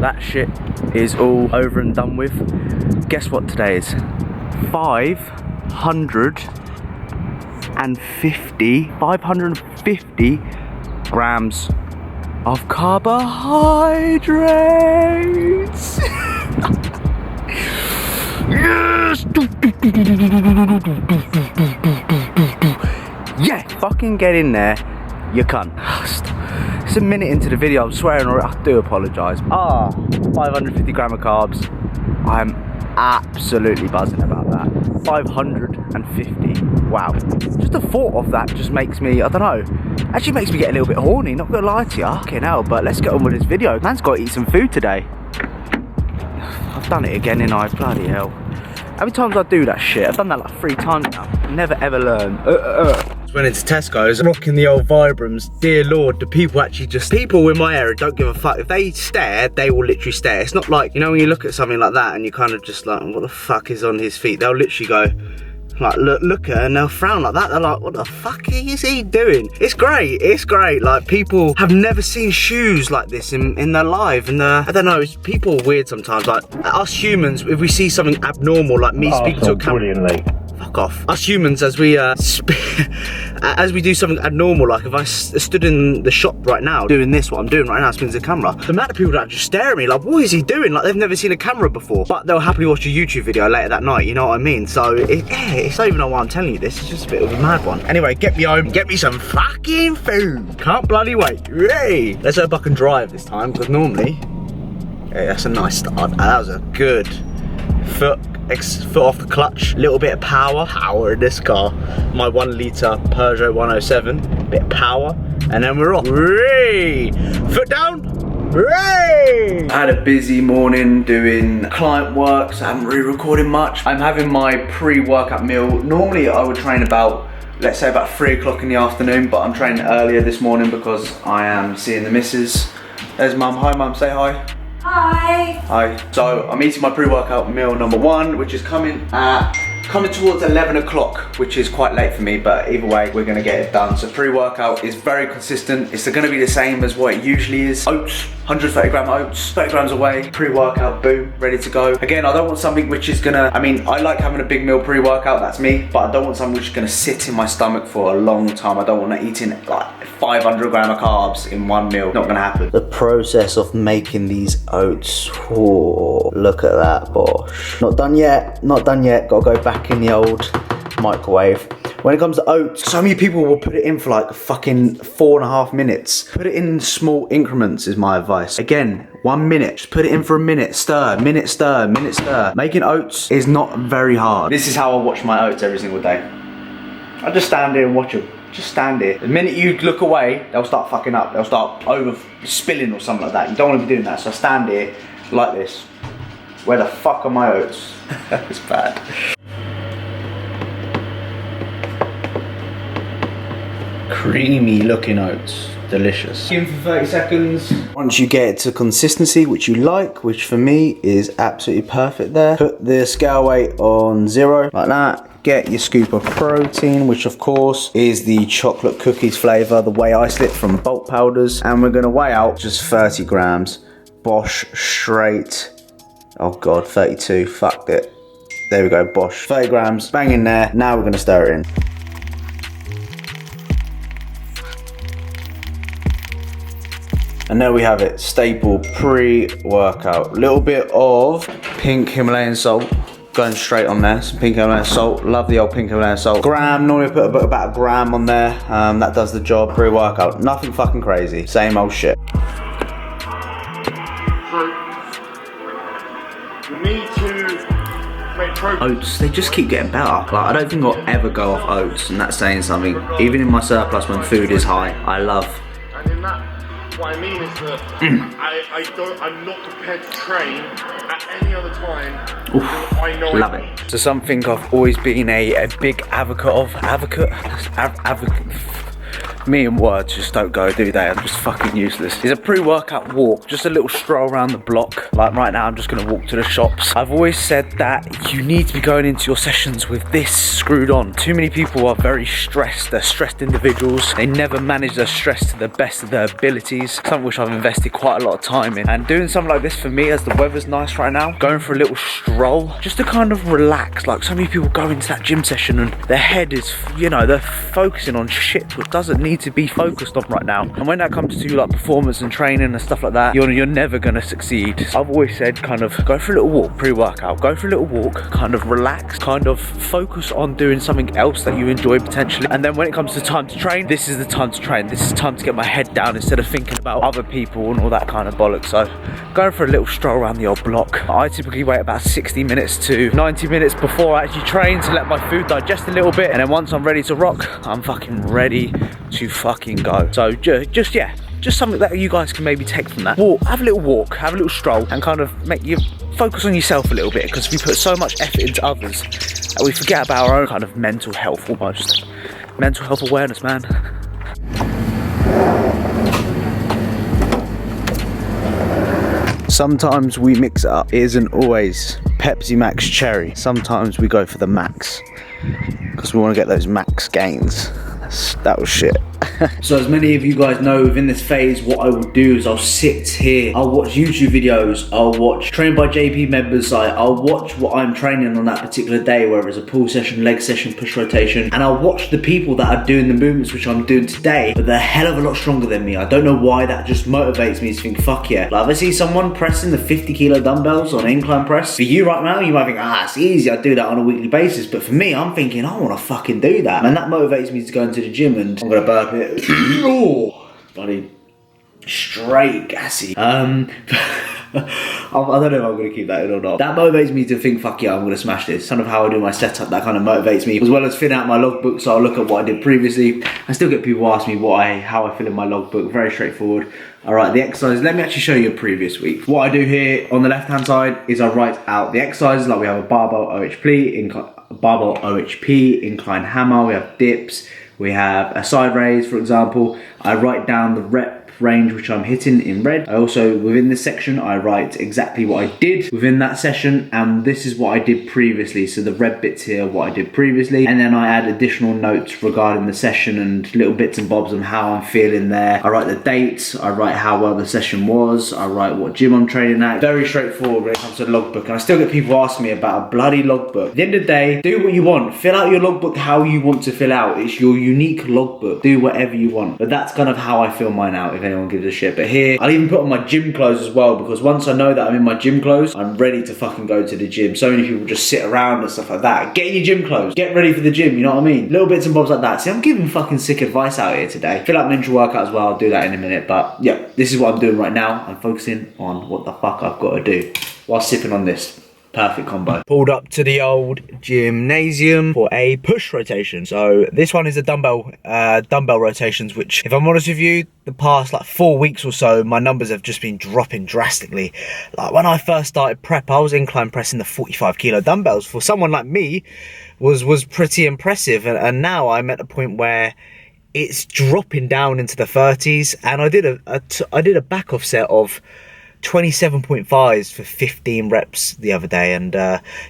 that shit is all over and done with. Guess what today is? 550 grams of carbohydrates. Yes! Yeah, fucking get in there, you cunt. It's a minute into the video, I'm swearing already, I do apologise. 550 gram of carbs. I'm absolutely buzzing about that. 550, wow. Just the thought of that just makes me, I don't know, actually makes me get a little bit horny, not gonna lie to you. Fucking hell, but let's get on with this video. Man's got to eat some food today. I've done it again, and I bloody hell. How many times I do that shit? I've done that like 3 times now. Never ever learn. Went into Tesco's, rocking the old Vibrams. Dear Lord, the people actually just, people in my area don't give a fuck. If they stare, they will literally stare. It's not like, you know, when you look at something like that and you kind of just like, what the fuck is on his feet? They'll literally go, like, look at her, and they'll frown like that. They're like, what the fuck is he doing? It's great, it's great. Like, people have never seen shoes like this in their life. And I don't know, people are weird sometimes. Like, us humans, if we see something abnormal, like me speaking to a camera. Fuck off. Us humans, as we as we do something abnormal, like if I stood in the shop right now doing this, what I'm doing right now, speaking to the camera, the amount of people that just stare at me like, what is he doing? Like, they've never seen a camera before, but they'll happily watch a YouTube video later that night, you know what I mean? So it's not even know why I'm telling you this, it's just a bit of a mad one. Anyway, get me home, get me some fucking food. Can't bloody wait. Yay! Let's hope I can drive this time, because normally, yeah, that's a nice start. That was a good foot off the clutch, little bit of power in this car. My 1 litre Peugeot 107, bit of power, and then we're off. Hooray! Foot down. Hooray! I had a busy morning doing client work, so I haven't really recorded much. I'm having my pre-workout meal. Normally I would train about, let's say about 3 o'clock in the afternoon, but I'm training earlier this morning because I am seeing the missus. There's mum. Hi mum, say hi. Hi. Hi. So I'm eating my pre-workout meal number 1, which is coming towards 11 o'clock, which is quite late for me, but either way, we're gonna get it done. So pre-workout is very consistent. It's gonna be the same as what it usually is. Oats, 130 gram oats, 30 grams away, pre-workout, boom, ready to go. Again, I don't want something which is gonna, I mean, I like having a big meal pre-workout, that's me, but I don't want something which is gonna sit in my stomach for a long time. I don't want to eat in like 500 gram of carbs in one meal. Not gonna happen. The process of making these oats, oh, look at that, bosh. Not done yet, not done yet. Gotta go back in the old microwave. When it comes to oats, so many people will put it in for like fucking 4.5 minutes. Put it in small increments is my advice. Again, 1 minute, just put it in for a minute, stir, minute stir, minute stir. Making oats is not very hard. This is how I watch my oats every single day. I just stand here and watch them. Just stand here. The minute you look away, they'll start fucking up. They'll start over spilling or something like that. You don't want to be doing that. So I stand here like this. Where the fuck are my oats? It's bad. Creamy looking oats. Delicious. In for 30 seconds. Once you get it to consistency which you like, which for me is absolutely perfect there, put the scale weight on 0 like that. Get your scoop of protein, which of course is the chocolate cookies flavour, the whey isolate from bulk powders, and we're going to weigh out just 30 grams. Bosh, straight. Oh god, 32, fucked it. There we go, bosh. 30 grams, bang in there. Now we're going to stir it in. And there we have it, staple pre-workout. Little bit of pink Himalayan salt. Going straight on there, some pink Himalayan salt. Love the old pink Himalayan salt. Gram, normally put about a gram on there. That does the job. Pre-workout, nothing fucking crazy. Same old shit. So, you need to make progress. Oats, they just keep getting better. Like, I don't think I'll ever go off oats, and that's saying something. Even in my surplus when food is high, I love. And in that, what I mean is that I'm not prepared to train at any other time. Oof, I know love it. So something I've always been a big advocate of. Me and words just don't go, do they? I'm just fucking useless. It's a pre-workout walk, just a little stroll around the block. Like right now, I'm just gonna walk to the shops. I've always said that you need to be going into your sessions with this screwed on. Too many people are very stressed. They're stressed individuals. They never manage their stress to the best of their abilities. Something which I've invested quite a lot of time in. And doing something like this for me, as the weather's nice right now, going for a little stroll, just to kind of relax. Like so many people go into that gym session and their head is, you know, they're focusing on shit which doesn't need to be focused on right now. And when that comes to like performance and training and stuff like that, you're never gonna succeed. I've always said kind of go for a little walk pre-workout, go for a little walk, kind of relax, kind of focus on doing something else that you enjoy potentially. And then when it comes to time to train, this is the time to train. This is time to get my head down instead of thinking about other people and all that kind of bollocks. So going for a little stroll around the old block. I typically wait about 60 minutes to 90 minutes before I actually train to let my food digest a little bit, and then once I'm ready to rock, I'm fucking ready to fucking go. So just something that you guys can maybe take from that. Have a little walk, have a little stroll, and kind of make you focus on yourself a little bit, because we put so much effort into others that we forget about our own kind of mental health almost. Mental health awareness, man. Sometimes we mix it up. It isn't always Pepsi Max Cherry. Sometimes we go for the Max, because we want to get those max gains. That was shit. So as many of you guys know, within this phase, what I will do is I'll sit here, I'll watch YouTube videos, I'll watch Train by JP members site, I'll watch what I'm training on that particular day, whether it's a pull session, leg session, push rotation, and I'll watch the people that are doing the movements which I'm doing today, but they're a hell of a lot stronger than me. I don't know why, that just motivates me to think, fuck yeah. Like if I see someone pressing the 50 kilo dumbbells on incline press, for you right now, you might think, it's easy, I do that on a weekly basis, but for me, I'm thinking, I want to fucking do that. And that motivates me to go into the gym, and I'm gonna burp it. Oh, bloody straight gassy. I don't know if I'm going to keep that in or not. That motivates me to think, fuck yeah, I'm going to smash this. Kind of how I do my setup, that kind of motivates me. As well as filling out my logbook, so I'll look at what I did previously. I still get people ask me how I fill in my logbook. Very straightforward. Alright, the exercises. Let me actually show you a previous week. What I do here on the left hand side is I write out the exercises. Like we have a barbell OHP, incline hammer, we have dips, we have a side raise, for example. I write down the rep range which I'm hitting in red. I also, within this section, I write exactly what I did within that session, and this is what I did previously. So the red bits here, what I did previously, and then I add additional notes regarding the session and little bits and bobs on how I'm feeling there. I write the dates, I write how well the session was, I write what gym I'm training at. Very straightforward when it comes to the logbook, and I still get people asking me about a bloody logbook. At the end of the day, do what you want. Fill out your logbook how you want to fill out. It's your unique logbook. Do whatever you want. But that's kind of how I fill mine out, if anyone gives a shit. But here, I'll even put on my gym clothes as well, because once I know that I'm in my gym clothes, I'm ready to fucking go to the gym. So many people just sit around and stuff like that. Get in your gym clothes. Get ready for the gym, you know what I mean? Little bits and bobs like that. See, I'm giving fucking sick advice out here today. Fill out an intro workout as well. I'll do that in a minute. But yeah, this is what I'm doing right now. I'm focusing on what the fuck I've got to do while sipping on this. Perfect combo. Pulled up to the old gymnasium for a push rotation. So this one is a dumbbell rotations, which, if I'm honest with you, the past like 4 weeks or so, my numbers have just been dropping drastically. Like when I first started prep, I was incline pressing the 45 kilo dumbbells. For someone like me, was pretty impressive. And now I'm at a point where it's dropping down into the 30s. And I did a back offset of 27.5s for 15 reps the other day, and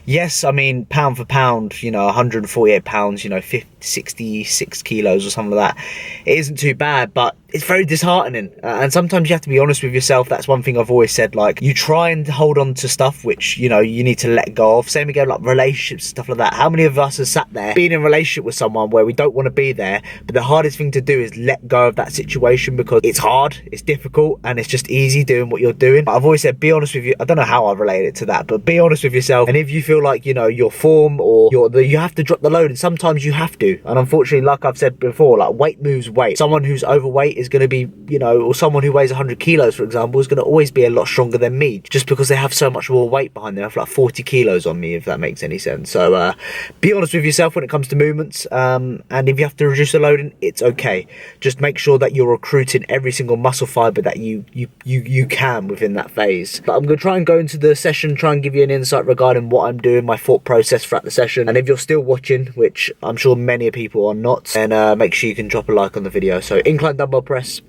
yes, I mean, pound for pound, you know, 148 pounds, you know, 66 kilos or something like that, it isn't too bad, but it's very disheartening. And sometimes you have to be honest with yourself. That's one thing I've always said, like, you try and hold on to stuff which, you know, you need to let go of. Same again, like relationships, stuff like that. How many of us have sat there being in a relationship with someone where we don't want to be there, but the hardest thing to do is let go of that situation, because it's hard, it's difficult, and it's just easy doing what you're doing. But I've always said, be honest with you. I don't know how I relate it to that, but be honest with yourself. And if you feel like, you know, your form or you have to drop the load, and sometimes you have to. And unfortunately, like I've said before, like, weight moves weight. Someone who's overweight is going to be, you know, or someone who weighs 100 kilos, for example, is going to always be a lot stronger than me, just because they have so much more weight behind them. I have like 40 kilos on me, if that makes any sense. So be honest with yourself when it comes to movements, and if you have to reduce the loading, it's okay. Just make sure that you're recruiting every single muscle fiber that you can within that phase. But I'm going to try and go into the session, try and give you an insight regarding what I'm doing, my thought process throughout the session. And if you're still watching, which I'm sure many people are not, then make sure you can drop a like on the video. So incline dumbbell press,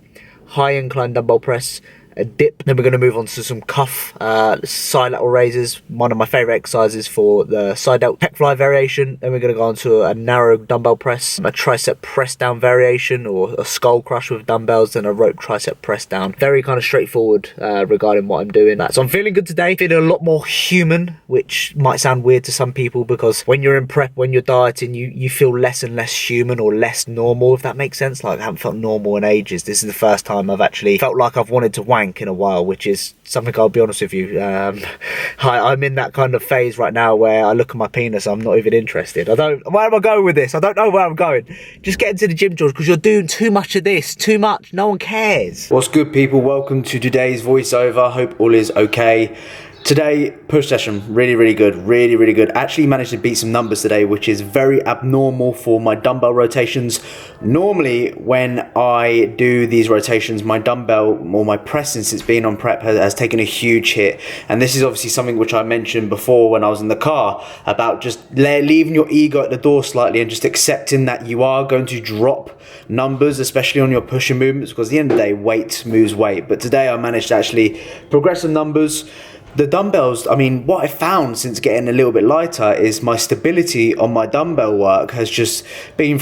high incline dumbbell press, a dip. Then we're going to move on to some cuff side lateral raises, one of my favorite exercises for the side delt pec fly variation. Then we're going to go on to a narrow dumbbell press, a tricep press down variation, or a skull crush with dumbbells, and a rope tricep press down. Very kind of straightforward regarding what I'm doing. So I'm feeling good today, feeling a lot more human, which might sound weird to some people, because when you're in prep, when you're dieting, you feel less and less human, or less normal, if that makes sense. Like, I haven't felt normal in ages. This is the first time I've actually felt like I've wanted to wank in a while, which is something, I'll be honest with you, I'm in that kind of phase right now where I look at my penis, I'm not even interested. Where am I going with this? I don't know where I'm going. Just get into the gym, George, because you're doing too much of this, too much, no one cares. What's good, people? Welcome to today's voiceover. Hope all is okay. Today, push session, really good, really good. Actually managed to beat some numbers today, which is very abnormal for my dumbbell rotations. Normally, when I do these rotations, my dumbbell, or my press, since it's been on prep, has taken a huge hit. And this is obviously something which I mentioned before when I was in the car, about just leaving your ego at the door slightly and just accepting that you are going to drop numbers, especially on your pushing movements, because at the end of the day, weight moves weight. But today I managed to actually progress some numbers. The dumbbells, I mean, what I found since getting a little bit lighter is my stability on my dumbbell work has just been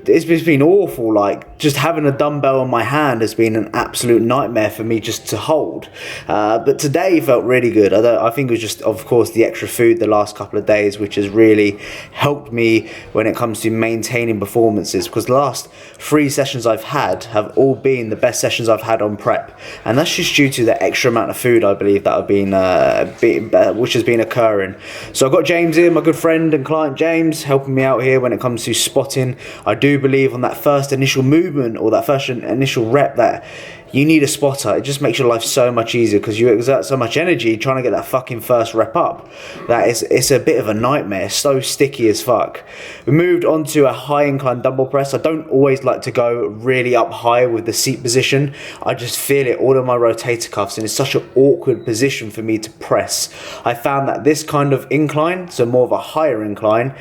it's been awful. Like, just having a dumbbell on my hand has been an absolute nightmare for me just to hold. But today felt really good. I think it was just, of course, the extra food the last couple of days, which has really helped me when it comes to maintaining performances, because the last 3 sessions I've had have all been the best sessions I've had on prep. And that's just due to the extra amount of food, I believe, that I've been which has been occurring. So I've got James here, my good friend and client James, helping me out here when it comes to spotting. I do believe on that first initial movement, or that first initial rep, that you need a spotter. It just makes your life so much easier, because you exert so much energy trying to get that fucking first rep up that it's a bit of a nightmare. So sticky as fuck. We moved on to a high incline dumbbell press. I don't always like to go really up high with the seat position. I just feel it all in my rotator cuffs, and it's such an awkward position for me to press. I found that this kind of incline, so more of a higher incline,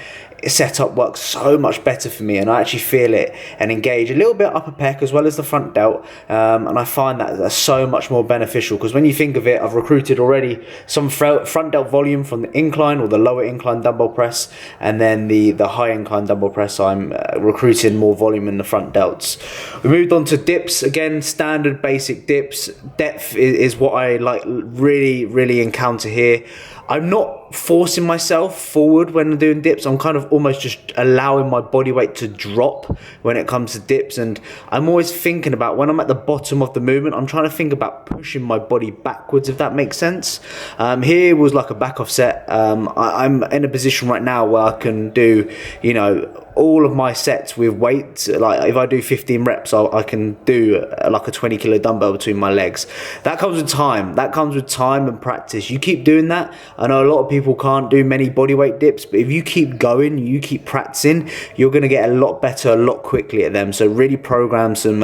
setup works so much better for me, and I actually feel it and engage a little bit upper pec as well as the front delt, and I find that that's so much more beneficial, because when you think of it, I've recruited already some front delt volume from the incline or the lower incline dumbbell press, and then the high incline dumbbell press, I'm recruiting more volume in the front delts. We moved on to dips. Again, standard basic dips. Depth is what I like really encounter here. I'm not forcing myself forward when I'm doing dips. I'm kind of almost just allowing my body weight to drop when it comes to dips. And I'm always thinking about, when I'm at the bottom of the movement, I'm trying to think about pushing my body backwards, if that makes sense. Here was like a back offset. I'm in a position right now where I can do, you know, all of my sets with weight. Like, if I do 15 reps, I can do like a 20 kilo dumbbell between my legs. That comes with time. That comes with time and practice. You keep doing that. I know a lot of people can't do many bodyweight dips, but if you keep going, you keep practicing, you're going to get a lot better a lot quickly at them. So really program some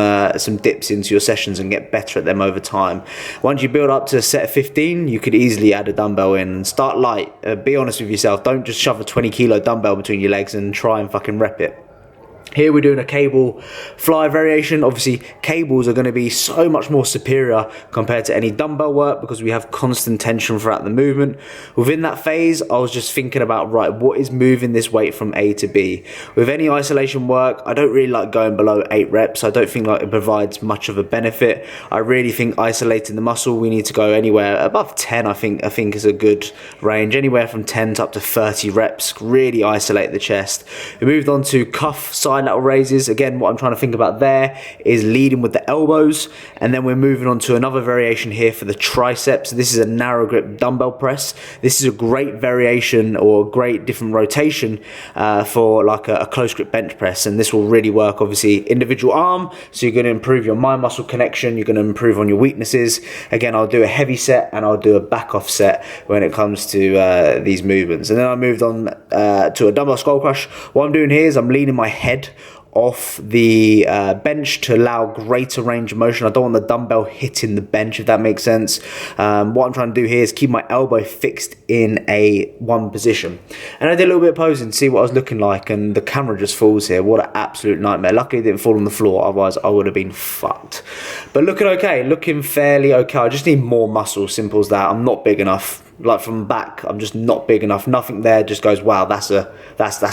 dips into your sessions and get better at them over time. Once you build up to a set of 15, you could easily add a dumbbell in and start light. Be honest with yourself. Don't just shove a 20 kilo dumbbell between your legs and try and fucking rep it. Here we're doing a cable fly variation. Obviously, cables are going to be so much more superior compared to any dumbbell work, because we have constant tension throughout the movement. Within that phase, I was just thinking about, right, what is moving this weight from A to B? With any isolation work, I don't really like going below 8 reps. I don't think like it provides much of a benefit. I really think isolating the muscle, we need to go anywhere above 10. I think is a good range. Anywhere from 10 to up to 30 reps. Really isolate the chest. We moved on to cuff side side lateral raises. Again, what I'm trying to think about there is leading with the elbows, and then we're moving on to another variation here for the triceps. This is a narrow grip dumbbell press. This is a great variation or a great different rotation for like a close grip bench press, and this will really work obviously individual arm, so you're going to improve your mind muscle connection, you're going to improve on your weaknesses. Again, I'll do a heavy set and I'll do a back off set when it comes to these movements. And then I moved on to a dumbbell skull crush. What I'm doing here is I'm leaning my head off the bench to allow greater range of motion. I don't want the dumbbell hitting the bench, if that makes sense. What I'm trying to do here is keep my elbow fixed in a one position. And I did a little bit of posing to see what I was looking like, and the camera just falls here. What an absolute nightmare. Luckily it didn't fall on the floor, otherwise I would have been fucked. But looking okay, looking fairly okay. I just need more muscle, simple as that. I'm not big enough. Like from back, I'm just not big enough. Nothing there just goes, wow, that's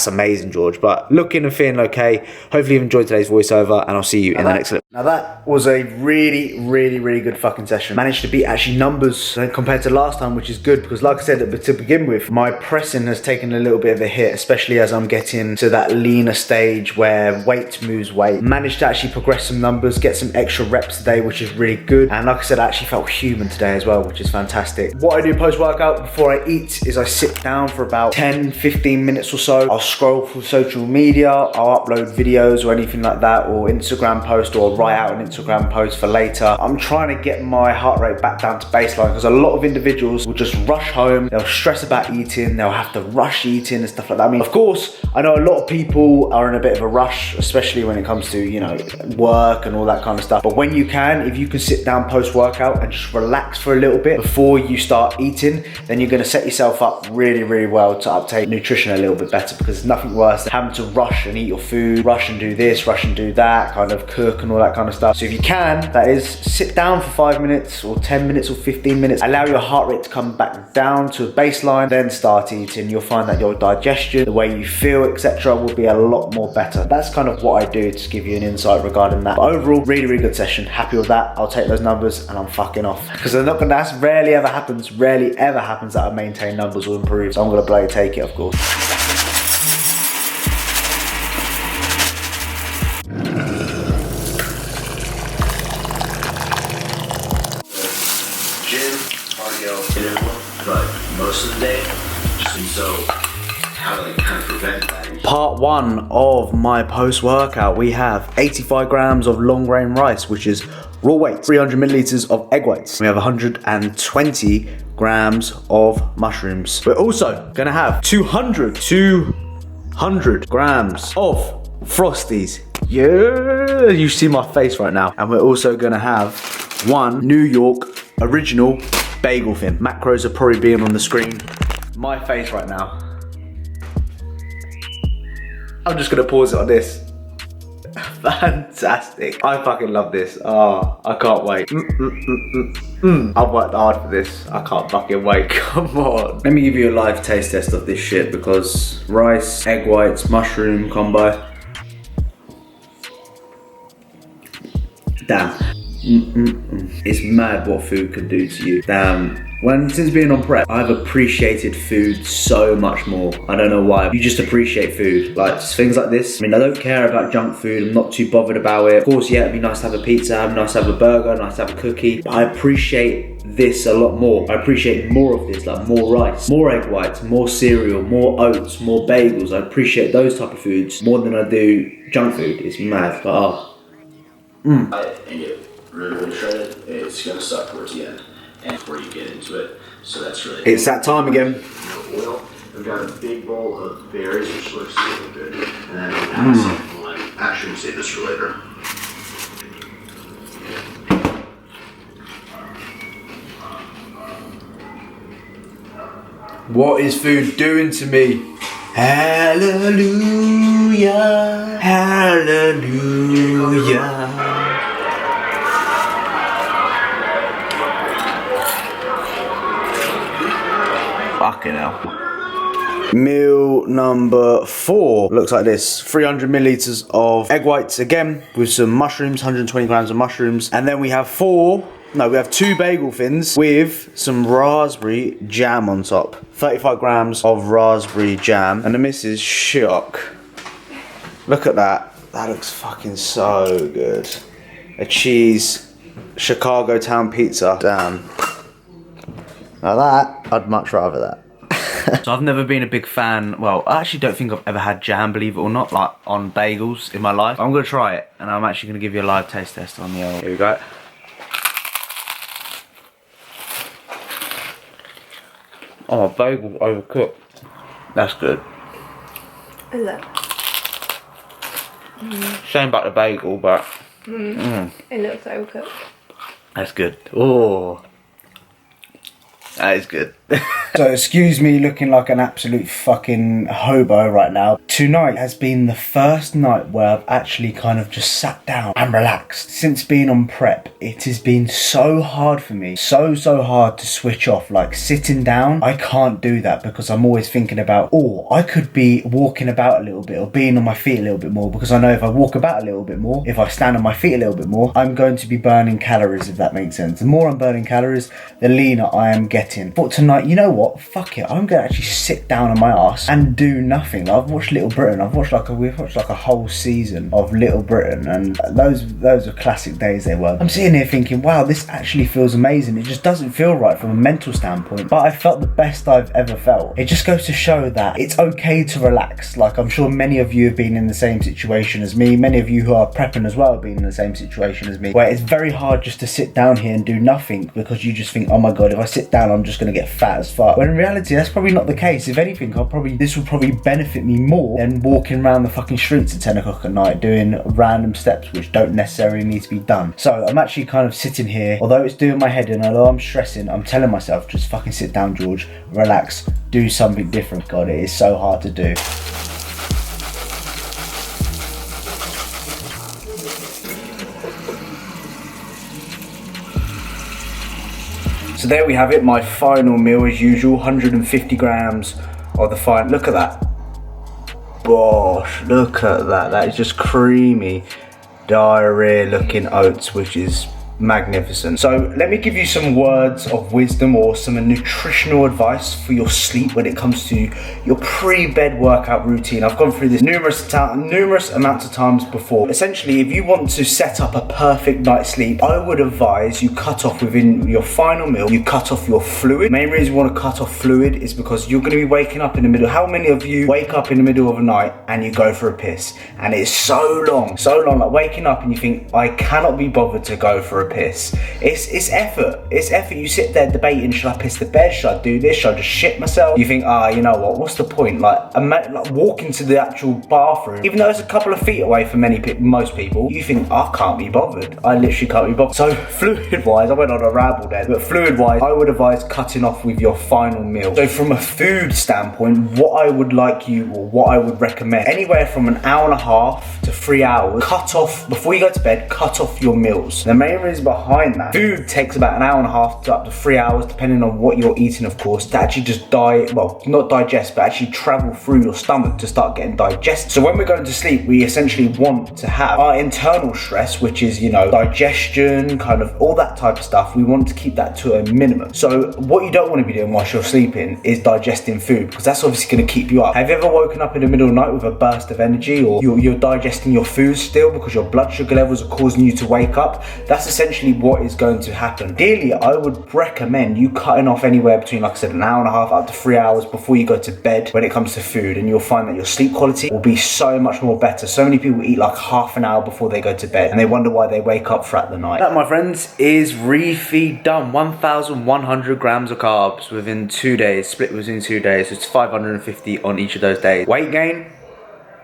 amazing, George. But looking and feeling okay. Hopefully you've enjoyed today's voiceover, and I'll see you in the next clip. Now that was a really good fucking session. Managed to beat actually numbers compared to last time, which is good, because like I said to begin with, my pressing has taken a little bit of a hit, especially as I'm getting to that leaner stage where weight moves weight. Managed to actually progress some numbers, get some extra reps today, which is really good. And like I said, I actually felt human today as well, which is fantastic. What I do post-workout before I eat is I sit down for about 10-15 minutes or so. I'll scroll through social media, I'll upload videos or anything like that, or Instagram post, or write out an Instagram post for later. I'm trying to get my heart rate back down to baseline, because a lot of individuals will just rush home, they'll stress about eating, they'll have to rush eating and stuff like that. I mean, of course, I know a lot of people are in a bit of a rush, especially when it comes to, you know, work and all that kind of stuff. But when you can, if you can sit down post-workout and just relax for a little bit before you start eating, then you're going to set yourself up really well to uptake nutrition a little bit better, because there's nothing worse than having to rush and eat your food, rush and do this, rush and do that, kind of cook and all that kind of stuff. So if you can, that is, sit down for 5 minutes or 10 minutes or 15 minutes, allow your heart rate to come back down to a baseline, then start eating. You'll find that your digestion, the way you feel, etc., will be a lot more better. That's kind of what I do to give you an insight regarding that. But overall, really good session. Happy with that. I'll take those numbers and I'm fucking off, because they're not gonna, that's rarely ever happens that I maintain numbers or improve. So I'm gonna bloody take it, of course. Gym, cardio, but most of the day, so how to kind of prevent that. Part one of my post-workout, we have 85 grams of long grain rice, which is raw weight, 300 milliliters of egg whites. We have 120 grams of mushrooms. We're also gonna have 200 grams of Frosties. Yeah, you see my face right now. And we're also gonna have one New York original bagel thin. Macros are probably being on the screen. My face right now. I'm just gonna pause it on this. Fantastic. I fucking love this. Oh, I can't wait. I've worked hard for this. I can't fucking wait. Come on. Let me give you a live taste test of this shit, because rice, egg whites, mushroom combo. Damn. It's mad what food can do to you. Damn. Since being on prep, I've appreciated food so much more. I don't know why. You just appreciate food. Like things like this. I mean, I don't care about junk food. I'm not too bothered about it. Of course, yeah, it'd be nice to have a pizza, it'd be nice to have a burger, nice to have a cookie. But I appreciate this a lot more. I appreciate more of this, like more rice, more egg whites, more cereal, more oats, more bagels. I appreciate those type of foods more than I do junk food. It's mad, but And you really shred it, it's gonna suck towards the end. And before you get into it, so that's really. it's that time again. Oil. We've got a big bowl of berries, which looks really good, and then we have a second one. Actually, save this for later. What is food doing to me? Hallelujah, hallelujah. Fucking hell. Meal number 4 looks like this. 300 milliliters of egg whites again with some mushrooms, 120 grams of mushrooms. And then we have 2 bagel thins with some raspberry jam on top. 35 grams of raspberry jam. And the missus shook. Look at that. That looks fucking so good. A cheese Chicago town pizza. Damn. Now that, I'd much rather that. So I've never been a big fan, well, I actually don't think I've ever had jam, believe it or not, like on bagels in my life. I'm gonna try it, and I'm actually gonna give you a live taste test on the old. Here we go. Oh, bagel overcooked. That's good. Is it? Shame about the bagel, but It looks overcooked. that's good. Oh, that is good. So excuse me looking like an absolute fucking hobo right now. Tonight has been the first night where I've actually kind of just sat down and relaxed. Since being on prep, it has been so hard for me. So hard to switch off. Like sitting down, I can't do that because I'm always thinking about, oh, I could be walking about a little bit or being on my feet a little bit more, because I know if I walk about a little bit more, if I stand on my feet a little bit more, I'm going to be burning calories, if that makes sense. The more I'm burning calories, the leaner I am getting. But tonight, you know what? Fuck it, I'm gonna actually sit down on my ass and do nothing. I've watched Little Britain. We've watched like a whole season of Little Britain, and those are classic days they were. I'm sitting here thinking, wow, this actually feels amazing. It just doesn't feel right from a mental standpoint, but I felt the best I've ever felt. It just goes to show that it's okay to relax. Like, I'm sure many of you have been in the same situation as me. Many of you who are prepping as well have been in the same situation as me, where it's very hard just to sit down here and do nothing because you just think, oh my god, if I sit down, I'm just gonna get fat as fuck. When in reality, that's probably not the case. If anything, this will probably benefit me more than walking around the fucking streets at 10 o'clock at night doing random steps which don't necessarily need to be done. So I'm actually kind of sitting here, although it's doing my head in, although I'm stressing, I'm telling myself, just fucking sit down, George, relax, do something different. God, it is so hard to do. So there we have it, my final meal as usual, 150 grams of the fine. Look at that. Bosh, look at that. That is just creamy, diarrhea looking oats, which is magnificent. So let me give you some words of wisdom or some nutritional advice for your sleep when it comes to your pre-bed workout routine. I've gone through this numerous amounts of times before. Essentially, if you want to set up a perfect night's sleep, I would advise you cut off within your final meal, you cut off your fluid. Main reason you want to cut off fluid is because you're going to be waking up in the middle. How many of you wake up in the middle of the night and you go for a piss? And it's so long, like waking up and you think, I cannot be bothered to go for a piss. It's effort. It's effort. You sit there debating, should I piss the bed? Should I do this? Should I just shit myself? You think, you know what? What's the point? Like walking to the actual bathroom, even though it's a couple of feet away for most people, you think, I can't be bothered. I literally can't be bothered. So fluid-wise, I went on a ramble there, but fluid-wise, I would advise cutting off with your final meal. So from a food standpoint, what I would like you, or what I would recommend, anywhere from an hour and a half to 3 hours, cut off, before you go to bed, cut off your meals. The main reason behind that, food takes about an hour and a half to up to 3 hours, depending on what you're eating, of course, to actually just not digest, but actually travel through your stomach to start getting digested. So when we're going to sleep, we essentially want to have our internal stress, which is, digestion, kind of all that type of stuff. We want to keep that to a minimum. So what you don't want to be doing whilst you're sleeping is digesting food, because that's obviously going to keep you up. Have you ever woken up in the middle of the night with a burst of energy, or you're digesting your food still because your blood sugar levels are causing you to wake up? That's essentially what is going to happen. Ideally, I would recommend you cutting off anywhere between, like I said, an hour and a half up to 3 hours before you go to bed when it comes to food, and you'll find that your sleep quality will be so much more better. So many people eat like half an hour before they go to bed and they wonder why they wake up throughout the night. That, my friends, is refeed done. 1,100 grams of carbs within 2 days, split within 2 days. So it's 550 on each of those days. Weight gain,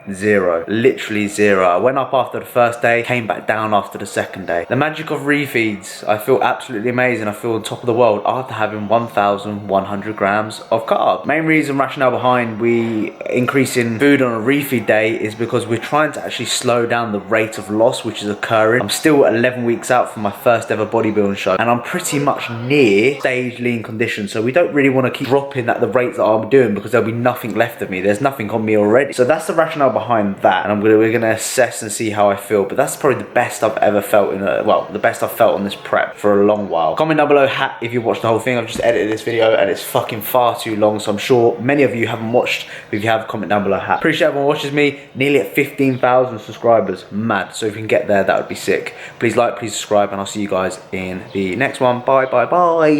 zero, literally zero. I went up after the first day, came back down after the second day. The magic of refeeds. I feel absolutely amazing. I feel on top of the world after having 1,100 grams of carbs. Main reason, rationale behind we increasing food on a refeed day is because we're trying to actually slow down the rate of loss which is occurring. I'm still 11 weeks out from my first ever bodybuilding show, and I'm pretty much near stage lean condition, so we don't really want to keep dropping at the rates that I'm doing because there'll be nothing left of me. There's nothing on me already. So that's the rationale behind that, and we're gonna assess and see how I feel. But that's probably the best I've ever felt in the best I've felt on this prep for a long while. Comment down below if you watched the whole thing. I've just edited this video and it's fucking far too long, so I'm sure many of you haven't watched. But if you have, comment down below hat. Appreciate everyone watches me. Nearly at 15,000 subscribers. Mad. So if you can get there, that would be sick. Please like, please subscribe, and I'll see you guys in the next one. Bye, bye, bye.